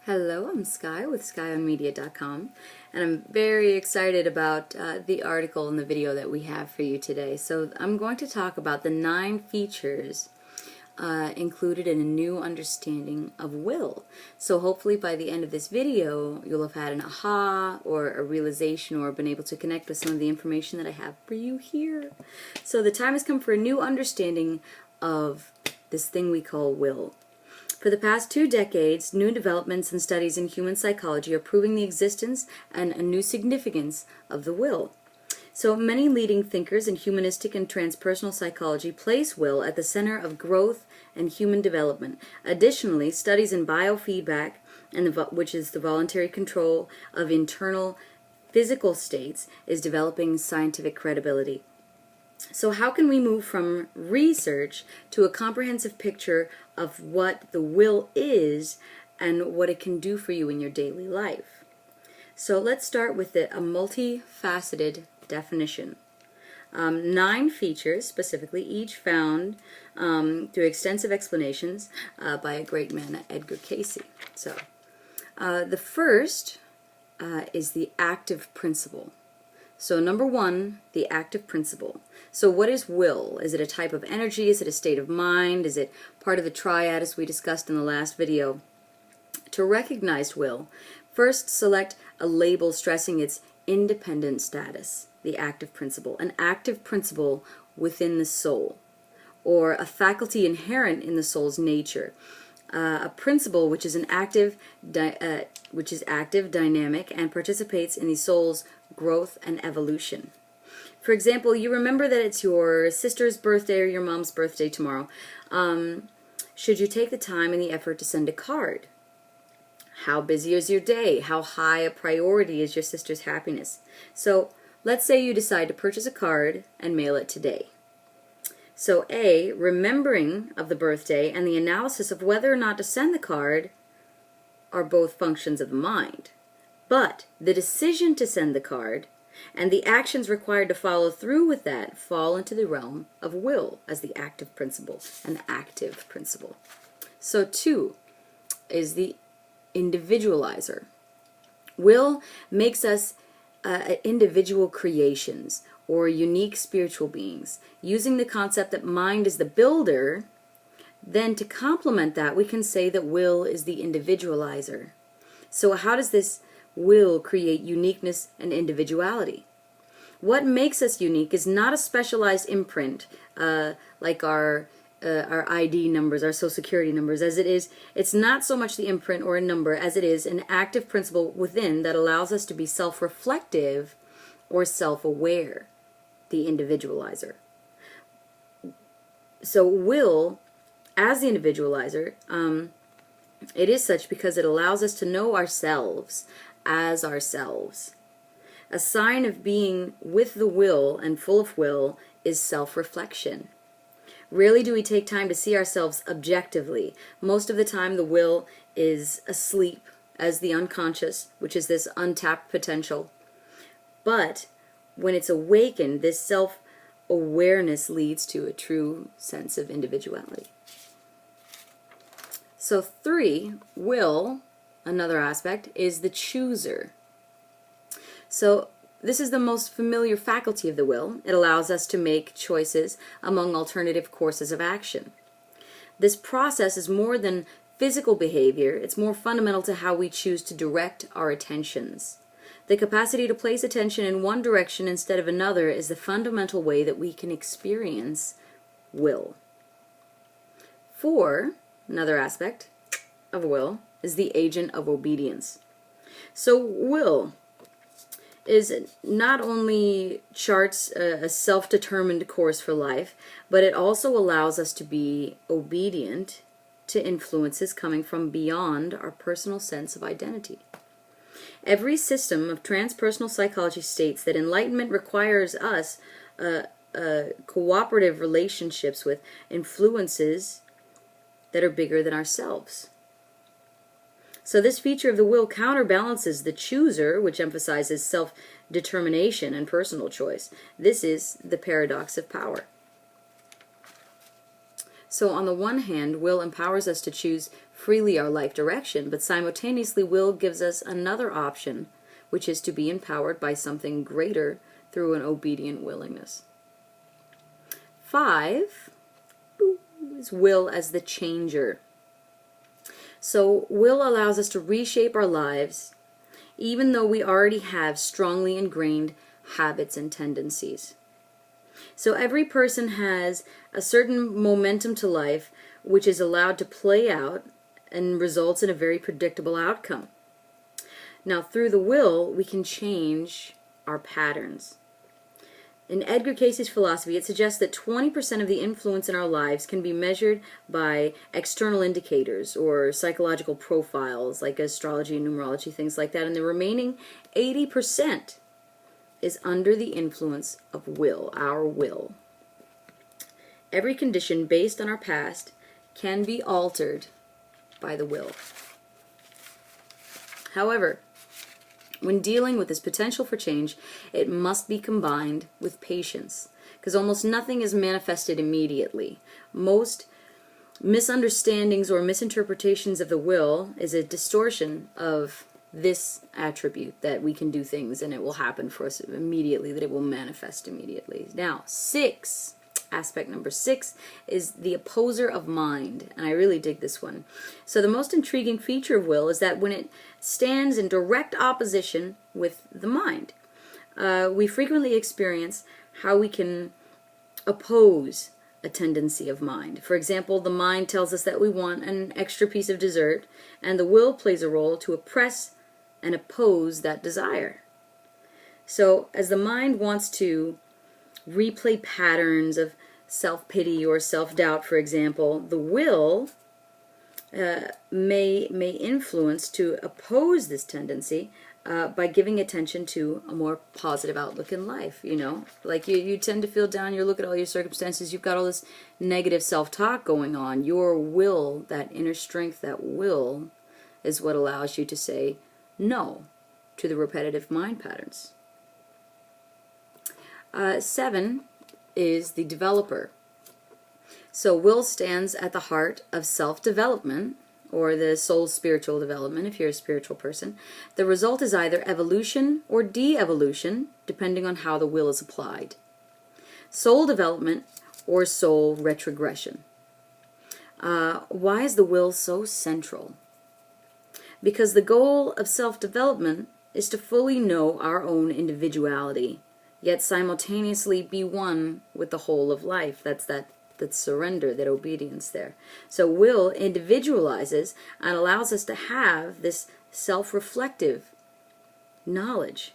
Hello, I'm Sky with SkyOnMedia.com, and I'm very excited about the article and the video that we have for you today. So I'm going to talk about the 9 features included in a new understanding of will. So hopefully by the end of this video you'll have had an aha or a realization or been able to connect with some of the information that I have for you here. So the time has come for a new understanding of this thing we call will. For the past 2 decades, new developments and studies in human psychology are proving the existence and a new significance of the will. So many leading thinkers in humanistic and transpersonal psychology place will at the center of growth and human development. Additionally, studies in biofeedback, which is the voluntary control of internal physical states, is developing scientific credibility. So how can we move from research to a comprehensive picture of what the will is and what it can do for you in your daily life? So let's start with a multifaceted definition. 9 features, specifically, each found through extensive explanations by a great man, Edgar Cayce. So the first is the active principle. So number 1, the active principle. So what is will? Is it a type of energy? Is it a state of mind? Is it part of the triad as we discussed in the last video? To recognize will, first select a label stressing its independent status, the active principle. An active principle within the soul, or a faculty inherent in the soul's nature. A principle which is active, dynamic, and participates in the soul's growth and evolution. For example, you remember that it's your sister's birthday or your mom's birthday tomorrow. Should you take the time and the effort to send a card? How busy is your day? How high a priority is your sister's happiness? So let's say you decide to purchase a card and mail it today. So A, remembering of the birthday and the analysis of whether or not to send the card are both functions of the mind. But the decision to send the card and the actions required to follow through with that fall into the realm of will as the active principle, an active principle. So 2 is the individualizer. Will makes us individual creations or unique spiritual beings. Using the concept that mind is the builder, then to complement that, we can say that will is the individualizer. So how does this will create uniqueness and individuality? What makes us unique is not a specialized imprint like our ID numbers, our social security numbers, as it is. It's not so much the imprint or a number as it is an active principle within that allows us to be self-reflective or self-aware, the individualizer. So will, as the individualizer, it is such because it allows us to know ourselves as ourselves. A sign of being with the will and full of will is self-reflection. Rarely do we take time to see ourselves objectively. Most of the time the will is asleep as the unconscious, which is this untapped potential. But when it's awakened, this self-awareness leads to a true sense of individuality. So 3, will, another aspect, is the chooser. So this is the most familiar faculty of the will. It allows us to make choices among alternative courses of action. This process is more than physical behavior. It's more fundamental to how we choose to direct our attentions. The capacity to place attention in one direction instead of another is the fundamental way that we can experience will. 4, another aspect of will, is the agent of obedience. So will is not only charts a self-determined course for life, but it also allows us to be obedient to influences coming from beyond our personal sense of identity. Every system of transpersonal psychology states that enlightenment requires us cooperative relationships with influences that are bigger than ourselves. So this feature of the will counterbalances the chooser, which emphasizes self-determination and personal choice. This is the paradox of power. So on the one hand, will empowers us to choose freely our life direction, but simultaneously will gives us another option, which is to be empowered by something greater through an obedient willingness. 5 is will as the changer. So will allows us to reshape our lives even though we already have strongly ingrained habits and tendencies. So every person has a certain momentum to life which is allowed to play out and results in a very predictable outcome. Now through the will, we can change our patterns. In Edgar Cayce's philosophy, it suggests that 20% of the influence in our lives can be measured by external indicators or psychological profiles like astrology and numerology, things like that, and the remaining 80% is under the influence of will, our will. Every condition based on our past can be altered by the will. However, when dealing with this potential for change, it must be combined with patience, because almost nothing is manifested immediately. Most misunderstandings or misinterpretations of the will is a distortion of this attribute, that we can do things and it will happen for us immediately, that it will manifest immediately. Now, aspect number 6 is the opposer of mind, and I really dig this one. So the most intriguing feature of will is that when it stands in direct opposition with the mind, we frequently experience how we can oppose a tendency of mind. For example, the mind tells us that we want an extra piece of dessert, and the will plays a role to oppress and oppose that desire. So as the mind wants to replay patterns of self-pity or self-doubt, for example, the will may influence to oppose this tendency by giving attention to a more positive outlook in life. You know, like you tend to feel down, you look at all your circumstances, you've got all this negative self-talk going on. Your will, that inner strength, that will, is what allows you to say no to the repetitive mind patterns. 7 is the developer. So will stands at the heart of self-development, or the soul's spiritual development if you're a spiritual person. The result is either evolution or de-evolution, depending on how the will is applied. Soul development or soul retrogression. Why is the will so central? Because the goal of self-development is to fully know our own individuality, yet simultaneously be one with the whole of life. That's that surrender, that obedience there. So will individualizes and allows us to have this self-reflective knowledge